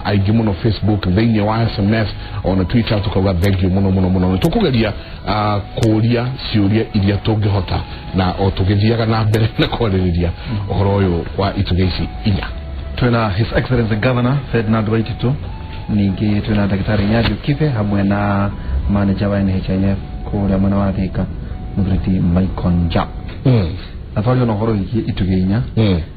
aigi muno Facebook thĩinĩ wa SMS ona Twitter tukauga thank you muno tukugeria kuria ciuria iria tungihota na o tugithiaga na mbere na kwarĩrĩria ũhoro ũyũ wa itugĩ ici inya. Twina His Excellency Governor Ferdinand Waititu, ningĩ twina Daktari Nyadi Kibe hamwe na manager wa NHIF kũrĩa mwena wa Thika Mũthuriti Michael Njau. Atwario no horo itugĩ inya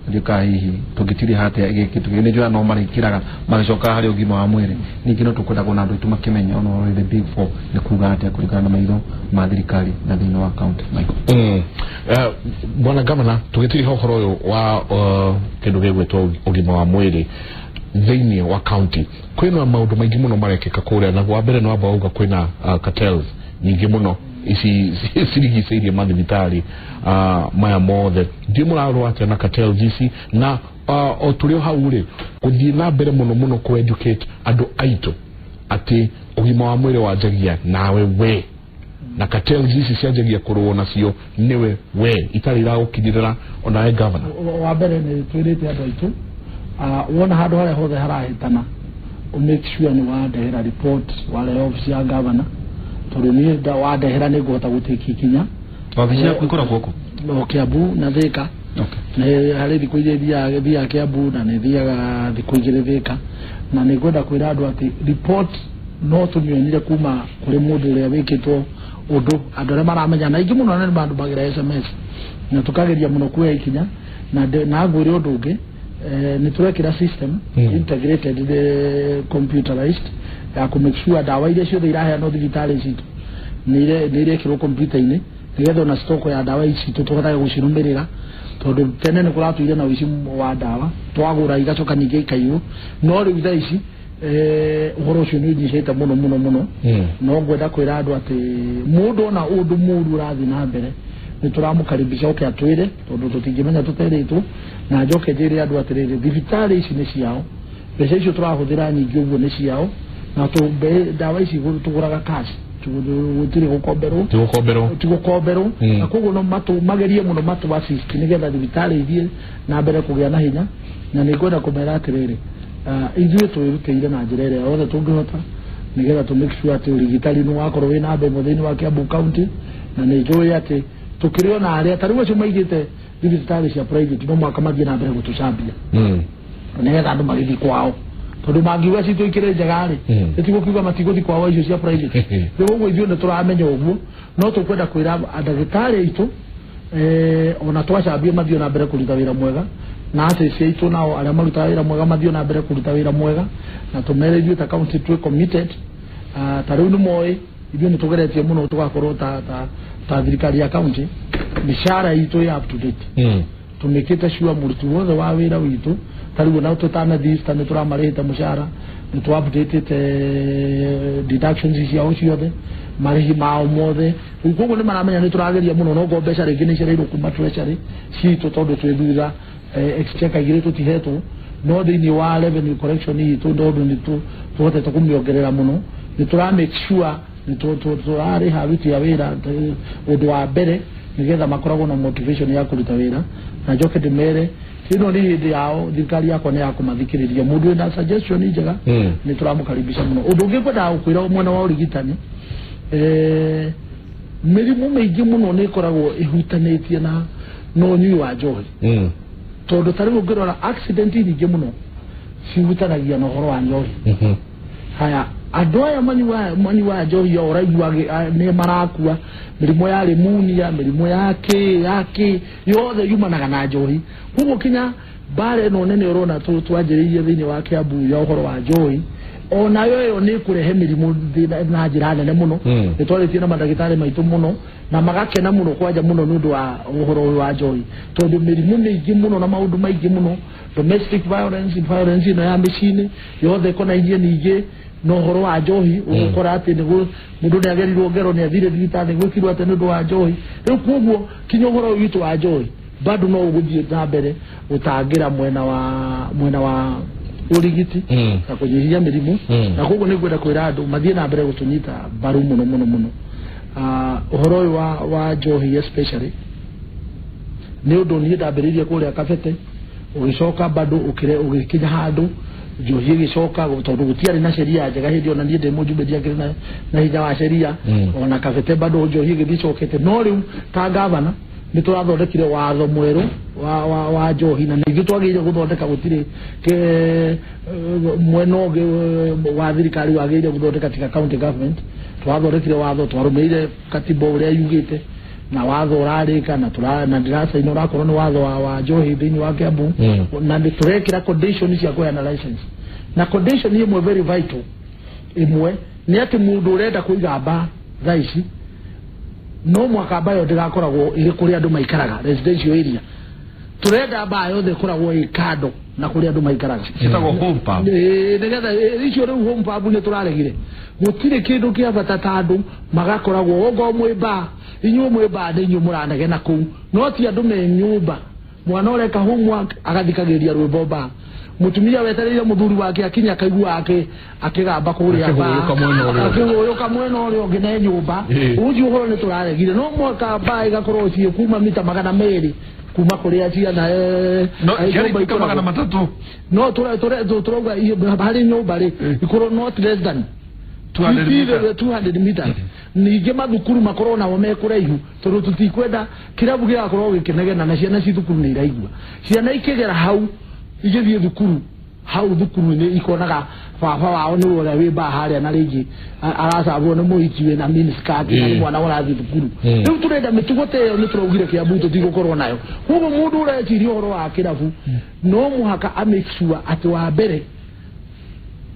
ndika hihi tugitiri hate igikitugĩ ni jwa no marikiraga magicoka hari ugima wa mwiri ningĩ no tukwenda kuona andu tumakimenya ono the big four ni kuga ate kurikana na maitho ma thirikari na thĩinĩ wa county Michael. Bwana Governor, tugitiri horo uyu wa kindu gĩgwĩtwo ugima wa mwiri thĩinĩ wa county kwĩna maundu maingĩ muno marekeka kũrĩa na wa mbere no abauga kwĩna cartels nyingĩ muno isi sirigicĩirie mathibitari maya mothe ndi mũrarwo atĩa na cartels ici na o tũrĩ hau rĩ gũthiĩ na mbere muno ku educate andũ aitũ atĩ ũgima wa mwĩrĩ wanjagia nawe we na cartels ici cianjagia kũrũo nacio nĩwe we itarĩ iragũkinyĩrĩra onawe governor. Wa mbere nĩ twĩrĩte andũ aitũ wona handũ harĩa hothe harahĩtana make sure ni wandehera report wale office ya governor turumie da wadehera ni guhota gutiki ikinya office ya kwikora goko no Kiambu na Thika. Na hari thikũ iria thia Kiambu na nĩ thiaga thikũ igĩrĩ Thika na nĩ ngwenda kwĩra andũ atĩ report no tumionire kuma kũrĩ mũndũ ũrĩa wĩkĩtwo ũndũ andũ arĩa maramenya na ingĩ mũno nĩ andũ magira SMS na tukageria mũno kuoya ikinya na ngwĩre ũndũ ũngĩ ni turekira system integrated computerized ya ku make sure dawa ile ciothe iraheanwo thibitari citu ni irekirwo computer-inĩ nigetha na stock ya dawa ici tutokaga gucirumirira tondu tene ni kuratuire na wici wa dawa twagura igacoka ningĩ ikaiywo no rĩu thaa ici ũhoro ũcio nĩ ũnyihĩte mũno no ngwenda kwĩra andũ atĩ mũndũ ona ũndũ mũru ũrathiĩ na mbere ni tũramũkaribisha oke atwĩre tondu tutingĩmenya tũterĩtwo na njoke njĩre andũ atĩrĩrĩ thibitari ici nĩ ciao mbeca icio tũrahũthĩra nyingĩ ũguo nĩ ciao na dawa ici tũgũraga cash tũgũtirĩ gũkomberwo na koguo no magerie mũno matu assist nigetha thibitari ithiĩ na mbere kũgĩa na hinya na nĩ ngwenda kũmera atĩrĩrĩ ithuĩ twĩrutĩire na njĩra ĩrĩa yothe tũngĩhota nigetha tu make sure atĩ ũrigitani nĩ wakorwo wĩna mbembe thĩinĩ wa Kiambu county na nĩ njũĩ atĩ tukĩrĩo na arĩa tarĩu acio maigĩte thibitari cia private no mwaka mathiĩ na mbere gũtũcambia nigetha andũ magĩthiĩ kwao tondu mangiuga citũ ikĩrĩ njega rĩ ĩtigũkiuga matigũthiĩ kwao icio cia private rĩu ũguo ithuĩ nĩ tũramenya ũguo no tũkwenda kwĩra ndagĩtarĩ aitũ ona twacambie mathiĩ na mbere kũruta wĩra mwega na atĩ aitũ nao arĩa marutaga wĩra mwega mathiĩ na mbere kũruta wĩra mwega na tũmere ithuĩ ta county twĩ committed tarĩu nĩ moĩ ithuĩ nĩ tũgeretie mũno tũgakorwo ta thirikari ya county mishara itũ ya up to date tumĩkĩte sure mũruti wothe wa wĩra witũ tarĩu na tũtanathista nĩ tũramarĩhĩte mũcara nĩ tũ-updatĩte deductions ciao ciothe marĩhi mao mothe rĩu koguo nĩ maramenya nĩ tũrageria mũno no mbeca rĩngĩ nĩ cireirwo kuma treasury citũ tondũ twĩ thutha exchequer igĩrĩ tũtihetwo no thĩinĩ wa revenue collection itũ ndondũ nĩ tũhotete kũmĩongerera mũno nĩ tũra-make sure nĩ tũrarĩha aruti a wĩra ũndũ wa mbere nigetha makoragwo na motivation ya kũruta wĩra na njoke ndĩmere ĩno nĩ hĩndĩ yao thirikari yakwa nĩ ya kũmathikĩrĩria mũndũ wĩna suggestion njega nĩ tũramũkaribisha mũno ũndũ ũngĩ ngwendaga gũkwĩra mwena wa ũrigitani mĩrimũ mĩingĩ mũno nĩ ĩkoragwo ĩhutanĩtie na ũnyui wa njohi tondũ tarĩu ũngĩrora accident nyingĩ mũno cihutanagia na ũhoro wa njohi haya andũ aya manyuaga njohi o ũraigua nĩ marakua mĩrimũ ya pneumonia mĩrimũ ya kĩ yothe yumanaga na njohi koguo kinya mbara ĩno nene ũrona twanjĩrĩirie thĩinĩ wa Kiambu ya ũhoro wa njohi onayo ĩyo nĩ kũrehe mĩrimũ na njĩra nene mũno nĩ twarĩtie na mandagĩtarĩ maitũ mũno na magakena mũno kwanja mũno nĩ ũndũ wa ũhoro wa njohi tondũ mĩrimũ mĩingĩ mũno na maũndũ maingĩ mũno domestic violence ĩno ya mĩciĩ-inĩ yothe ĩkonainie ningĩ no horo wa njohi ũgũkora atĩ mũndũ nĩ agerirwo ngero nĩ athire thibitarĩ gwĩkirwo atĩ nĩ ũndũ wa njohi rĩu koguo kinya ũhoro witũ wa njohi bado no ũgũthiĩ na mbere gũtangĩra mwena wa ũrigiti na kũnyihia mĩrimũ na koguo nĩ ngwenda kwĩra andũ mathiĩ na mbere gũtũnyita mbaru mũno ũhoro ũyũ wa njohi especially nĩ ũndũ niĩ ndambĩrĩirie kũrĩa Kabete ũgĩcoka bado ũgĩkinya handũ njohi gicoka tondu gutiari na sheria njega hindi ona nie ndimujumbe ndiakire na hinya wa sheria ona kabete bado njohi githicokete no riu ta gavana ni turathondekire watho mweru wa njohi na ningi twagire guthondeka gutire mweno wa thirikari wagire guthondeka tika county government twathondekire watho twarumeire katiba uria yugite na watho urarika na ndirasa ino rakorwo ni watho wa njohi thini wa Kiambu na turekira conditions cia kuya na license na condition imwe very vital imwe ni ati mundu urenda kuiga ba thaici no mwaka bayo ndigakoragwo iri kuri andu maikaraga residential area turenda ba yothe koragwo ikado na kuri andu maikaraga citagwo home pub nigetha icio riu home pub ni turaregire gutire kindu kia bata tandu magakoragwo ogo mwimba inyu mwimba ndinyu muranege na ku no ti andu me nyumba mwana ureka homework agathikagiria rwimbo ba mutumia wetereire muthuri wake akinya kaigua ake akigamba kuria ba akiguyuka mwena urio ngine nyumba uju horo ni turaregire no mwaka ba igakorwo cie kuma mita 200 kuma kuria cia na no yari kama magana matatu no turauga bari nyumba ri ikoro not less than 200 meters ninge mathukuru makorwo nao mekuraihu tondu tutikwenda kirabu gigakorwo gikenegena na ciana cithukuru ni iraigua ciana ikigera hau igithie thukuru hau thukuru ni ikonaga baba wao ni uria wi ba haria na ringi aracabwo ni muhiki we na miniskirt na mwana urathi thukuru riu turenda mitugo teyo ni turaugire Kiambu tutigukorwo nayo hugo mundu ureciria uhoro wa kirabu no muhaka make sure ati wa mbere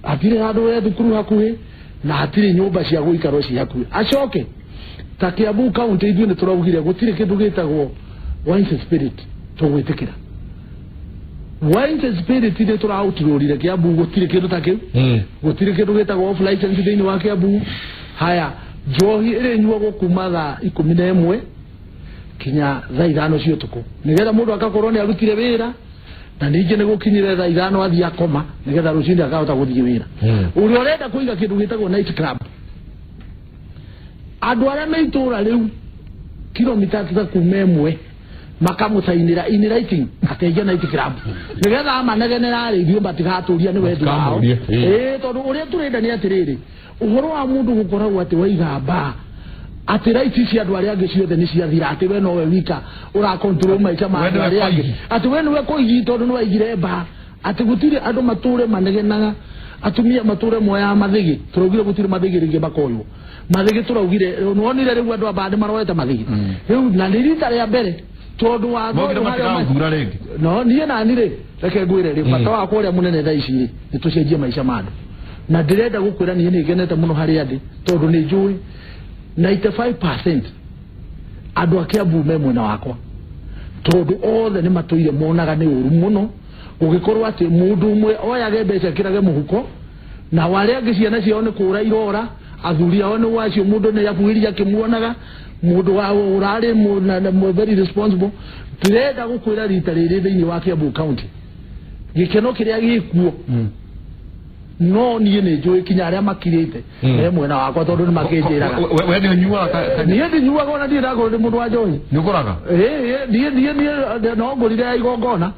atire handu we thukuru hakuhi na hatire nyumba cia guikarwo cia hakuhi acoke ta Kiambu county ithuĩ ni turaugire gutire kindu gitagwo wine spirit tugwitikira wine spirit ni turautirurire Kiambu gutire kindu ta kiu gutire kindu gitagwo off license thini wa Kiambu haya njohi iri nyuagwo kuma thaa 11 kinya thaa 5 cia utuku nigetha mundu akakorwo ni arutire wira na ninge ni gukinyire thaa 5 athia akoma nigetha rucindi akahota guthie wira uri urenda kuiga kindu gitagwo night club andu aria meitura riu kilomita 3 kuma 1 makamutainira in writing ateje night club nigetha amanegenera ithio batigaturia ni wendi wao tondu uria turenda ni atiriri uhoro wa mundu gukoragwo ati waiga ba ati raiti cia andu aria angi ciothe ni ciathira ati we no we wika ura control maica ma andu aria angi ati we niwe kuigi tondu ni waigire ba ati gutire andu mature manegenaga atumia mature moya mathigi turaugire gutire mathigi ringi bakoyo mathigi turaugire nonire riu andu abande maroete mathigi riu na nirita ria mbere tondu wa no nie na nire reke ngwire ri bata wa kuria munene thaa ici ri nitucenjie maica mandu na ndirenda gukwira nie ni genete muno hari andi tondu ni njui 95% andu a Kiambu me mwena wakwa tondu othe ni matuire monaga ni uru muno ugikorwo ati mundu umwe oyage mbeca kirage muhuko na wale angi ciana ciao ni kura irora athuri ao ni wacio mundu ni yabuiria kimuonaga mundu wa urare mu very responsible turenda gukwira rita riri thini wa Kiambu county gikeno kiria gikuo no nie ni njui kinya aria makirite mwena wakwa tondu ni makinjiraga we ni nyua nie ndi nyua gona ndi ndagoro ndi mundu wa njohi ni ukuraga nie no ngurire ya igongona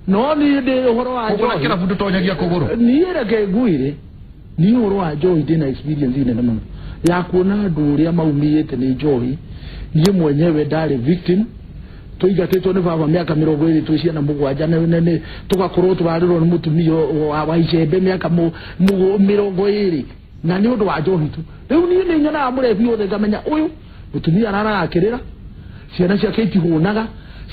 no ni ndi uhoro wa njohi ukora kila fundu tonyagia kuguru nie reke ngwire ni uhoro wa njohi ndina experience ine muno ya kuona andu uria maumiyete ni njohi nie mwenyewe ndari victim tuigatitwo ni baba miaka 20 twiciana mugwanja nene tugakorwo twarirwo ni mutumia wa icembe miaka 20 na ni undu wa njohi tu riu ni nyona amurebi othe ngamenya uyu mutumia araragakirira ciana ciake itihunaga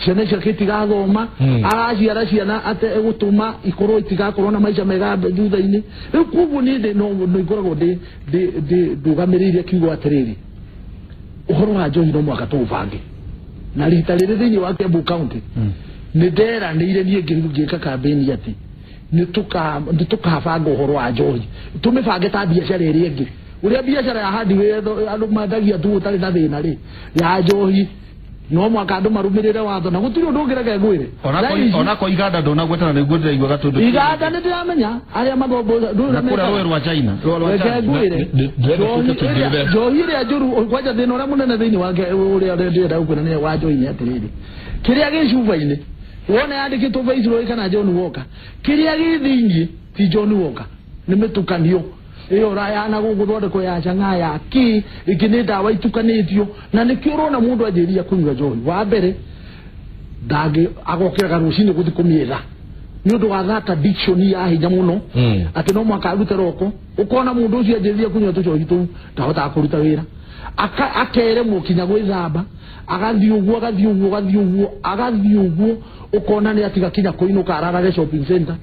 ciana ciake itigathoma araciara ciana ate gutuma ikorwo itigakorwo na maica mega thutha-ini riu kuguo ni no ikoragwo ndugamiriire kiugo atiriri uhoro wa njohi no mwaka tubange na rita riri thini wa Kiambu county ni ndera ni ile nie ngika campaign ati ni tukabanga uhoro wa njohi tumibange ta biacara iri ingi uria biacara ya hadi we andu mathagia tu utari na thina ri ya njohi no mwaka andu marumirire watho na gutiri undu ngirege ngwire onako iganda ndona gwetana ni gwetera igwa gatundu iganda ni ndiramenya aria mathombo na kura roe rwa China njohi ria njuru kwaja thina uria munene thini wake uria ndirenda gukwira ni wa njohi ni atiriri kiria gi cuba-ini wona yandikitwo Viceroy kana John Walker kiria githingi ti John Walker ni mitukanio iyo raya na guguthondeko ya changa ya ki ikinida waitukanitio na nikio rona mundu ajiria kunywa njohi wa mbere ndage agokera rucini guthi kumietha ni undu wa that addiction ya hinya muno ati no mwaka arute roko ukona mundu ucio ajiria kunywa tucohi tu ndahota kuruta wira akere mukinya gwithamba agathi uguo ukona ni atiga kinya kuinuka ararage shopping center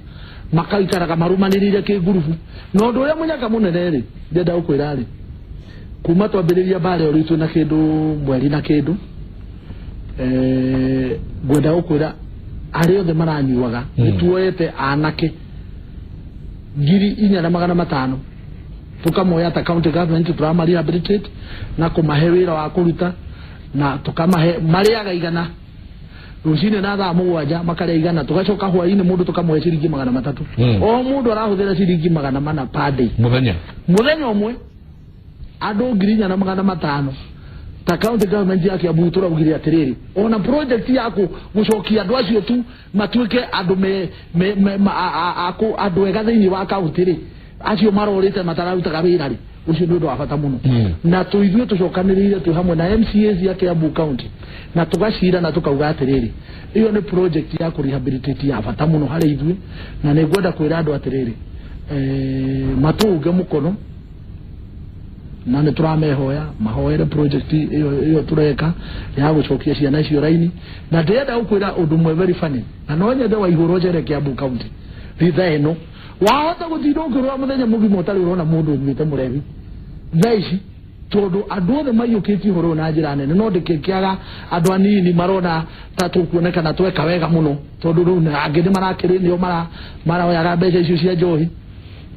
makaikaraga marumanirire ki gurubu no ndu uria munyaka munene ri ndenda ukwira ri kuma twambiriria bare uritu na kindu mweri na kindu gwenda ukwira ari othe maranyuaga nituoete anake 4,500 tukamoya ta county government primary rehabilitate na kumahe wira wa kuruta na tukamahe mariaga igana rucine na thaa mugwanja makare igana tugacoka hwaini mundu tukamoya ciringi 300 o mundu arahuthira ciringi 400 per day muthenya umwe andu 4,500 ta county government yake ya Butura ugiri atiriri ona project yako gucokia andu acio tu matuike andu andu ega thiini wa county ri acio marorite matararutaga wira ri ucio ndu wa bata muno na tuithue tucokanirire tu hamwe na MCAs yake ya Butura county na tugacira na tukauga atiriri iyo ni project ya ku rehabilitate ya bata muno hari ithue na ni gwenda kwira andu atiriri matuge mukono na ne turamehoya mahoere project iyo tureka ya gucokia ciana icio raini na ndenda ukwira undu mwe very funny na no nyende wa iguru jereke ya Butura county ritha eno wahota guthindo ngirwa muthenya mugimo utari urona mundu umite murevi thaici tondu andu othe maiyukiti horo na njira nene no ndikikiaga andu anini marona ta tukuoneka na tweka wega muno tondu riu angi ni marakiri nio maraoyaga mbeca icio cia njohi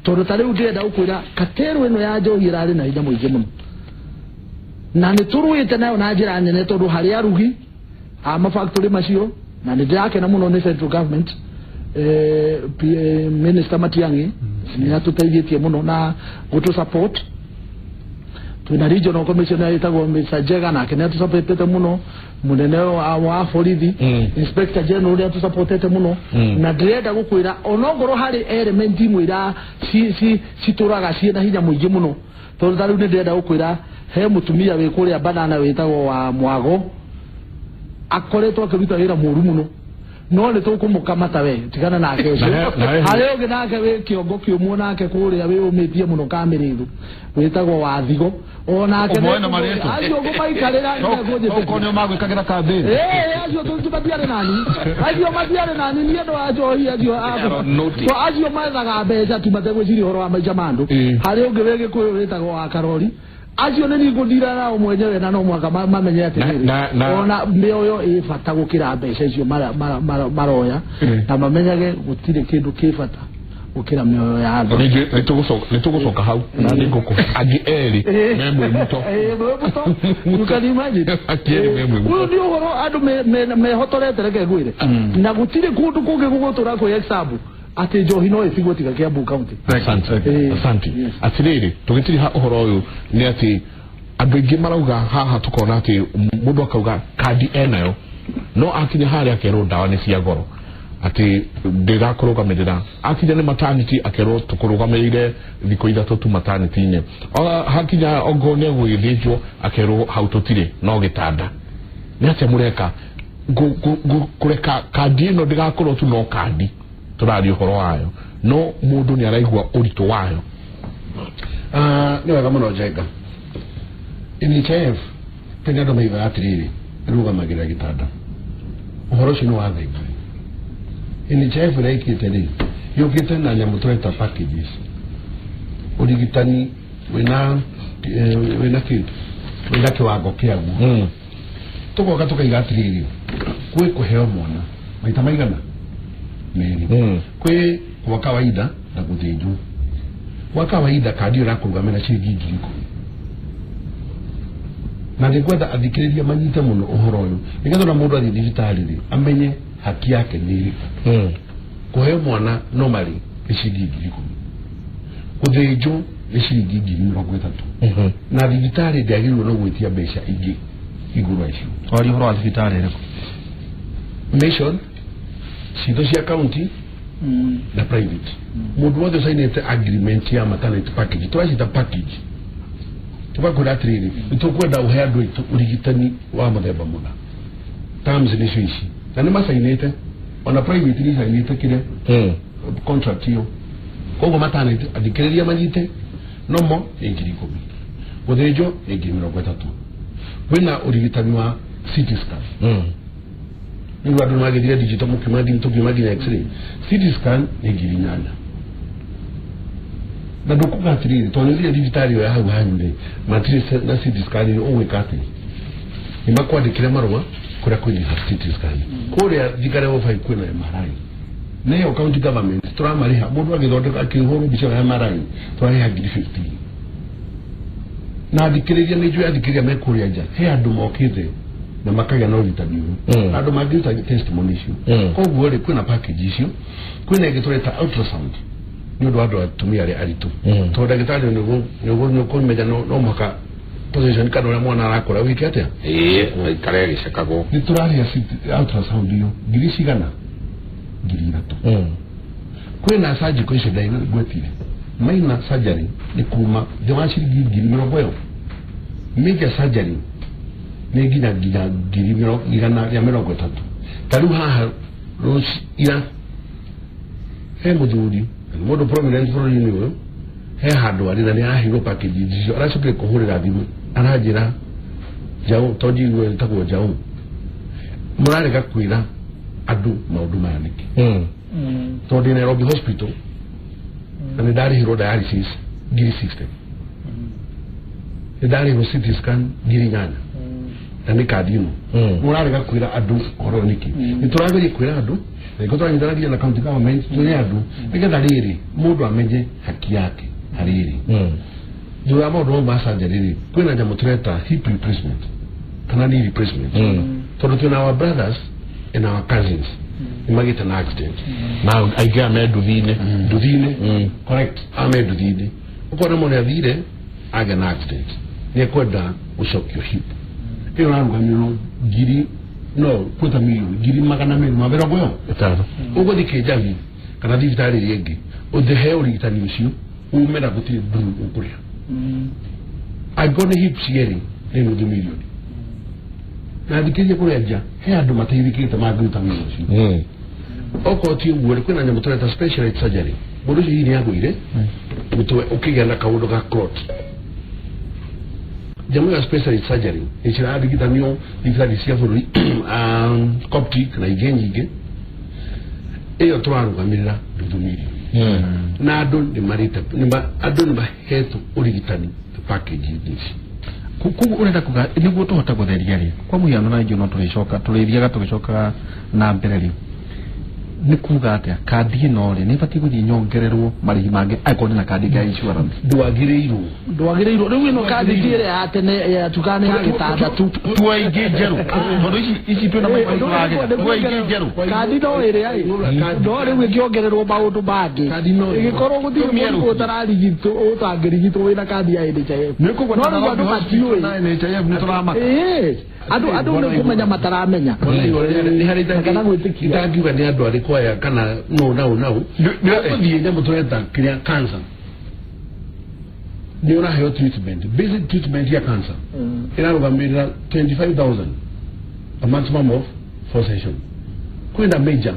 tondu tari ndenda ukwira kateru ino ya njohi irari na hinya muingi muno na ni turuite nayo na njira nene tondu hari arugi mafactory macio na ni ndakena muno ni central government Minister Matiang'i ni atuteithĩtie muno na gutu support tuna regional commissioner itagwo Mr. Jega na kene tusupportete muno munene wa borithi inspector general ria tusupportete muno na ndĩrenda gukwira onongoro hari element imwira turaga ciena hinya muingi muno tondu tariu ni ndĩrenda gukwira he mutumia wi kuria banana witagwo wa Mwago akoretwo akiruta wira muru muno no le to kumukamata we tigana nake ucio hari ungi nake we kiongo kiumu nake kuria we umitie muno kamiriru witagwo wa Thigo onake acio gumaikarira ukonyo magwikagira kambi acio tutubatiare nani ni ndo ajohi acio mathaga mbeca tumategwiciri horo wa maica mandu hari ungi we gikuyu witagwo wa Karori acio ni ngundira na mwenyewe na no mwaka mamenye ati ona mioyo ifata gukira mbeca icio maroya na mamenyage gutire kindu kifata gukira mioyo ya andu nitugucoka hau na niguko agi eri memwe muto ukani imagine uyu ndio horo andu mehotorete reke gwire na gutire kundu kungi gugutura ko example ati njohi no ifigwo tiga kia Butura county. Asante atiriri tugitiri ha uhoro uyu ni ati andu ingi marauga haha tukona ati mundu akauga kadi enayo no akinya hari akero ndawa ni cia goro ati ndira kurugamirira akinya ni maternity akero tukurugamirire thiko ithatu tu maternity ine hakinya ogone gwithijwo akero hautotire no gitanda ni ati mureka kureka kadi no ndigakorwo tu no kadi turari uhoro wayo no mundu ni araigwa urito wayo ni wega muno Njenga NHIF tena ndo maiga atiriri rugamagira gitanda uhoro cino wa thaiga NHIF raikite ri yukite na nyamu tweta packages urigitani wina kindu wina kiwango kiagu tugoka tukaiga atiriri kwe kuheo mwana maita maigana meri kwe kwa kawaida na guthinjwo kwa kawaida kadi urakurugamira ciringi 10,000 na ngwenda athikiriria manyite muno uhoro uyu nigetha na mundu athi thibitari ri amenye haki yake ni iriku kuhe mwana normally ni ciringi 10,000 guthinjwo ni ciringi 30,000 na thibitari ndiagirwo no gwitia mbeca ingi iguru icio wali uhoro wa thibitari iriku mission cito cia county na private mundu wothe usainite agreement ya maternity package turacita package tubakura atiriri nitukwenda uhe andu aitu urigitani wa muthemba muna terms ni ici na ni masainite ona private ni sainite kire contract yo kogo maternity adikiriria manyite nomo ingiri 10 guthinjo ingiri 30 wina urigitani wa CT scan ni wadu magithire digital mukimadi mtukimagira x-ray CT scan ingiri 8 na dokuga triri tonizia digital ya hau hanyure matri na CT scan ni owe kati ni makwandikire marwa kura kwini CT scan kuria thigara wo fai kwina MRI na yo county government turamariha mundu agithondeka akihoro bica ya MRI twariha ngiri 15 na thikiriria ni juu athikiriria mekuria nja he andu mokite na makaga no vitaniu andu magita testimony icio koguo ri kwina package icio kwina igitureta ultrasound ni undu andu atumia ri aritu to ndagitari ni kumenya no maka position kana ule mwana arakora wiki atia kare gicakago ni turaria ultrasound iyo ngiri cigana ngiri 3 kwina surgical icio ndaina gwetire maina surgery ni kuma jawashiri ngiri 20 major surgery ni ngina ngiri 130 taru haha rosi ira he muthuri mundu prominent for you he handu ari na ni ahiro package icio aracokire kuhurira thimu aranjira jau toji ngwe tago jau murarega kwira andu maundu maya niki to ndi Nairobi hospital na ndari hiro dialysis ngiri 60 ndari hiro CT scan ngiri 8 na ni kadino murarega kwira andu horo niki nituragerie kwira andu ego twanyitanagia na county government tune andu nigetha riri mundu amenye haki yake hariri jua maundu ma surgery kwina njamu tureta hip replacement kana knee replacement tondu tuna our brothers and our cousins imagine an accident now I get me duthine correct ame duthine ukona mone athire aga an accident ni kwenda ushock your hip iyo nangamiro ngiri no kweta milioni ngiri magana meri mabera goyo etano ugo dikejagi kana digitali yegi odehe urigitani ucio umera gutire nduru ukuria agone hips yeri ni ndu milioni na dikeje kuria ja he andu mateithikite magruta milioni ucio okoti uguo kwina nyamu tureta specialized surgery mundu hii ni agwire mutwe ukigenda kaundu ga clot jamu ya specialized surgery ichira digitanio digitali cia bururi Coptic na igenjige iyo twarugamirira ndu milioni na andu ni marita andu ni mahetu urigitani package this kuku urenda kuga niguo tuhota gutheria ri kwa muhiano na ingi no tugicoka na mbere ri ni kuga atia kandi no ri ni bati guthii nyongererwo marihi mange aikoni na kandi ya insurance ndwagireirwo riu ino kandi dire ya tene ya tukane ya gitandatu tuaingi njeru tondu ici twina maundu mage tuaingi njeru kandi no iri ai no riu ngiongererwo maundu mage igikorwo guthii mundu utararigitwo utangirigitwo wina kandi ya NHIF ni kugo no riu andu matiui na NHIF ni turamaka andu ni kumenya mataramenya ni harita kana gwitikia ngiuga ni andu ari kwaya kana no kuthii nyamu tureta kiria cancer ni unaheyo treatment basic treatment ya cancer inarugamirira 25,000 a maximum of 4 sessions kwenda major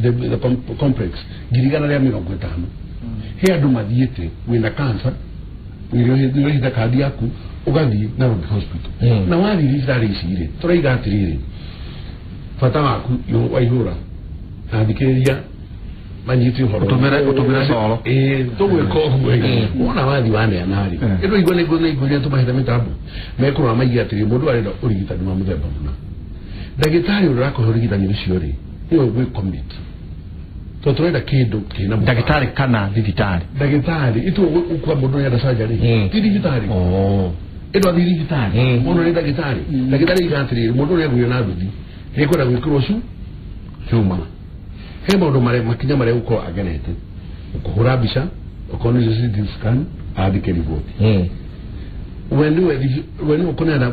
the complex girigana ria 50 he andu mathiete wina cancer ngirio hita kadi yaku ugathii na hospital na wathi thibitari icire turaiga atiriri fata waku yo waihura na thikiriria manyiti horo utumira solo tugwe ko ngwe ona wathi wane anari ndo igone igone tumahita mitambo mekuru amagia atiri mundu arenda urigitani wa muthemba muna ndagitari urako urigitani ucio ri niwe gwe commit to turenda kindu kina ndagitari kana digitari ndagitari itu ukwa mundu ya surgery ti digitari ndo digitari mundu ni ndagitari igantiri mundu ni gwe na nduthi ekora gwikirwo cuma he maundu makinya maria uko agenete ukuhura bica ukoni CT scan adike riboti when ukona na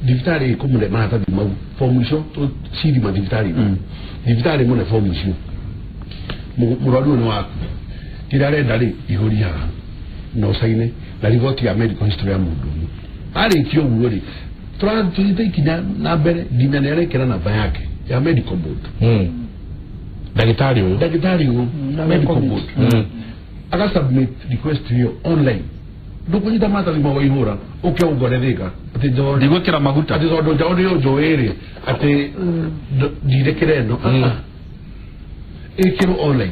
divitari kumule mata di mau formusho to sidi ma divitari mune formusho muradu no wa tirare dali ihoria no saine la rigoti ya medical history ya mundu ali kio wuri translate kina na bere dimenere kera na bayake ya medical board daktari huyo medical board aka submit request hiyo online dukunyita mata ni mawa ihura uke ugoretheka ati jo digokera maguta ati zo do yo joere ati direkere no ekiro online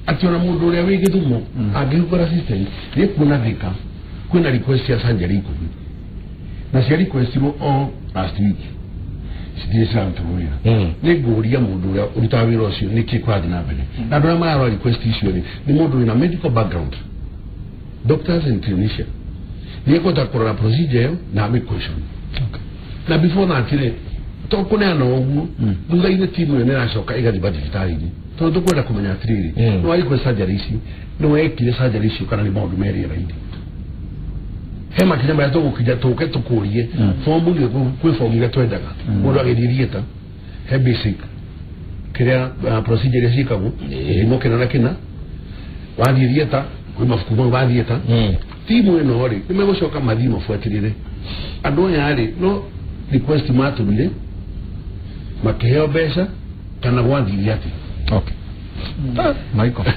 ati ona mundu ria wige tumo agikora system ni kuna thika kuna request ya sanjari ko na cia request ro last week sidie sana tumoya ni guria mundu ria urutawira ucio ni kikwadi na bene na ndora mara request issue ni mundu ina medical background doctors and clinicians ni kota kora procedure na me question na before na tire to kuna na ogu nduga ile timu ene na shoka iga dibati vitali ni to kwenda kumenya triri no ali kwa surgery isi no ekile surgery isi kana ni bodu meri raidi hema kinyamba yato kujja to keto kurie formu ni ku formu ile twendaga mundu agithirieta he basic kira procedure isi kabu imo kena kina wathirieta kwa mafuku wathirieta timu eno hori nimegushoka mathimo fuatirire andu yari no request matumire makiheo besa kana gwathiriria ati okay Michael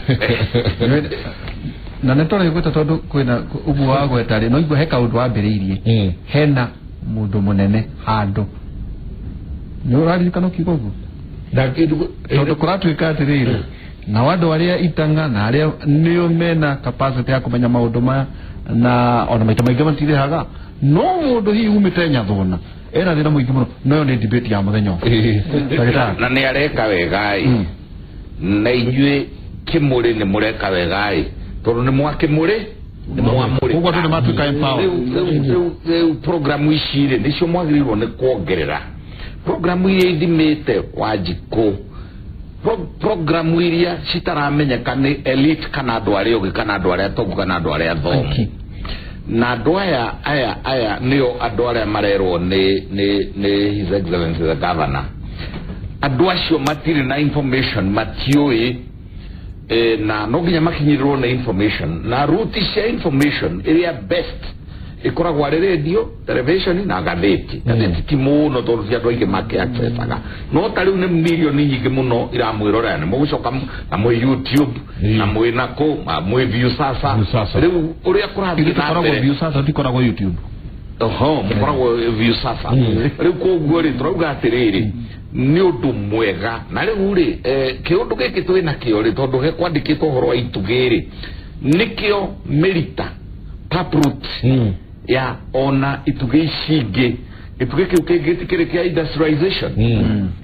na netore gweta tondu kwina ubu wa gwetari no igwe heka undu wambiriirie hena mundu munene handu ni urari kana kigogo ndakidu tondu kuratuika atirire na wadu aria itanga na aria nio mena capacity ya kumenya maundu maya na ona maita maingĩ matire haga no mundu hi umite nyathona era thina muingi muno no ni debate ya muthenya na ni areka wegai na inyue kimuri ni mureka wegai tondu ni mwakimuri ni mwamuri kuko tu matuka empower programu icire nicio mwagirirwo ni kuongerera programu iria ithimite Wanjiku programu iria citaramenyeka ni elite kana andu aria ugi kana andu aria tongu kana andu aria thomu na andu aya nio andu aria marerwo ni his excellency the governor andu acio matire na information matioi na no nginya makinyirirwo na information na route cia information iria best ikoragwo ari radio television na gatheti ti muno tondu cia andu aingi make accessaga no tariu ni milioni nyingi muno iramwirorera ni mugucoka na mu YouTube na mu inako mu view sasa riu uria kurathii na mbere view sasa tikoragwo YouTube mukoragwo view sasa riu koguo ri turauga atiriri ni undu mwega na riu ri kiundu giki twina kio ri tondu he kwandikitwo horo wa itugiri nikio Merita Taproot ya ona ituge icingi ituge kiu kingitikire kia industrialization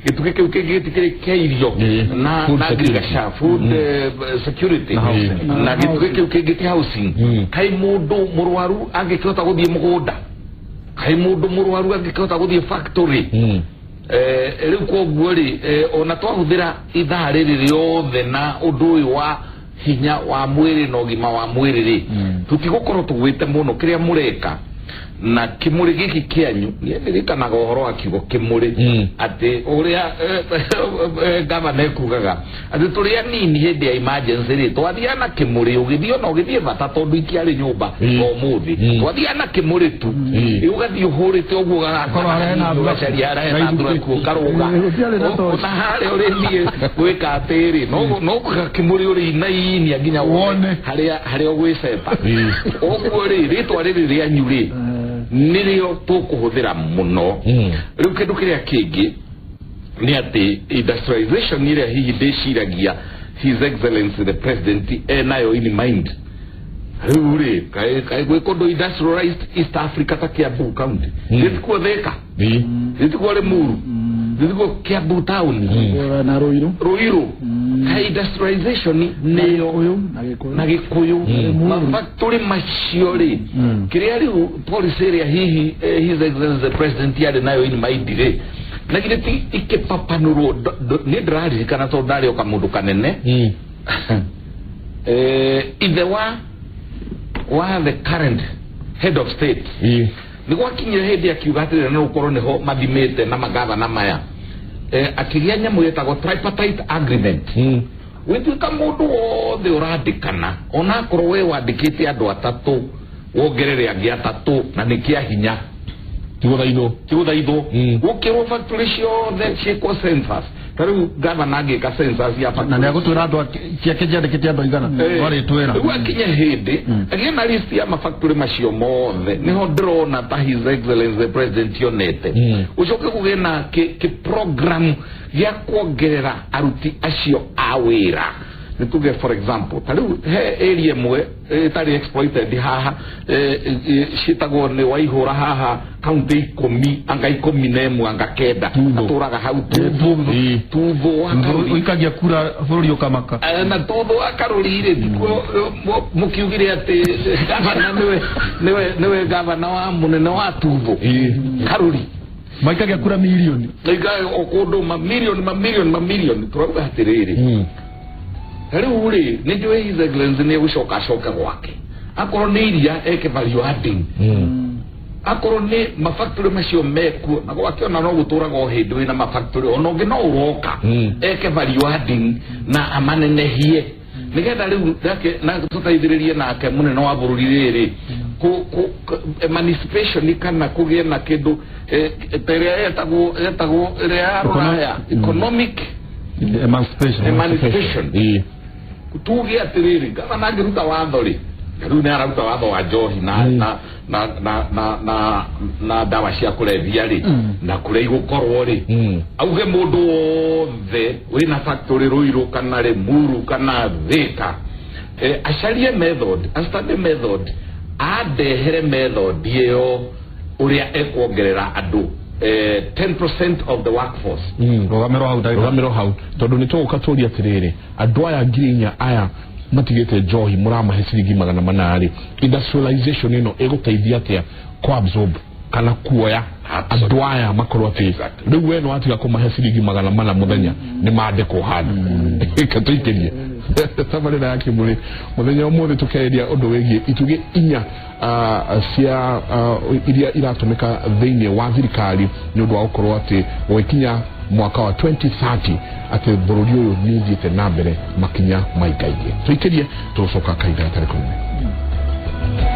ituge kiu kingitikire kia irio na agriculture food security na ituge kiu kingitia housing kai mundu murwaru angikota guthie mugunda kai mundu murwaru angikota guthie factory riu koguo ri ona twahuthira ithaa riri riothe na undu uyu wa hinya wa mwiri na ugima wa mwiri ri tutigukorwo tugwite muno kiria mureka na kimuri giki kianyu ndirikanaga uhoro wa kiugo kimuri ati uria governor kugaga ati turia nini hindi ya emergency ri twathiana kimuri ugithio na ugithie bata tondu ikiari nyumba umuthi twathiana kimuri tu ugathie uhurite uguo gagakorwo hena nduracaria hena ndura kukaruga na hare urithie gwika atiri no kimuri uri na ini nginya wone haria ugwiceta uguo ri ritwa riri ria nyuri nirio tukuhuthira muno riu kindu kiria kingi ni ati industrialization iria hihi ndiciragia his excellency the president nayo in mind riu ri kai gwe kundu industrialized East Africa ta Kiambu county nditikuo Thika nditikuo Limuru nditikuo Kiambu town na Ruiru kai industrialization niyo na Gikuyu mafactory macio ri kiria riu policy area hihi his excellency the president yari nayo in mind ri na githeti ikipapanurwo ni ndirari kana to ndari o kamundu kanene either wa the current head of state ni gwakinyire hindi akiuga atire no ukorwo niho mathimite na magavana maya akigia nyamu yetagwo tripartite agreement wituika mundu wothe urandikana ona korwo we wandikite andu atatu wongerere angi atatu na nikia hinya tiguthaitho gukirwo factory ciothe ciekwo census tariu gavana agika census ya na nä agå twä ra andå ciake ciandä kä te andå igana warä twä ra gwakinya hĩndĩ agä na list ya mafactory macio mothe nĩho ndĩrona ta his excellence the president yonete ucoke kũgĩe na program gĩa kuongerera aruti acio a wĩra nituge for example tariu he area mwe tari exploited haha shitagwo ni waihura haha county 10 anga 11 anga kenda aturaga hau tuvo uikagia kura bururi ukamaka na tuvo akarurire mukiugire ati gavana niwe gavana wa munene wa tuvo karuri maikagia kura milioni okondo mamilioni turauga atiriri riu ri ni njui his excellence ni gucoka gwake akorwo ni iria eke value adding akorwo ni mafactory macio mekuo na gwakiona no guturaga o hindi wina mafactory ona ungi no uroka eke value adding na amanenehie nigetha riu ndake na tutaithiririe nake munene wa bururi riri emancipation kana kugie na kindu teria yetagwo ria economic emancipation kutugia atiriri gavana angiruta watho ri riu ni araruta watho wa njohi na dawa cia kulevia ri na kuria igukorwo ri auge mundu wothe wina factory Ruiru kana Limuru kana Thika acarie method study method adehere method iyo uria ekwongerera andu 10% of the workforce rogamero hau tondu ni tuguka turia atiriri andu aya ngirinya aya matigete njohi muramahe ciringi 800 industrialization ino eguteithia atia ko absorb kana kuoya andu aya makorwo ati riu we no watiga kumahe ciringi 800 muthenya ni mandiko handu ikatuikerie tabarira yake muri muthenya umuthi tukeria undu wigie ituge inya cia iria iratumika thiini wa thirikari ni undu wa ukorwo ati gwikinya mwaka wa 2030 ati bururi uyu ni thiete na mbere makinya maigaige tuikerie tucoka kaida tari kumwe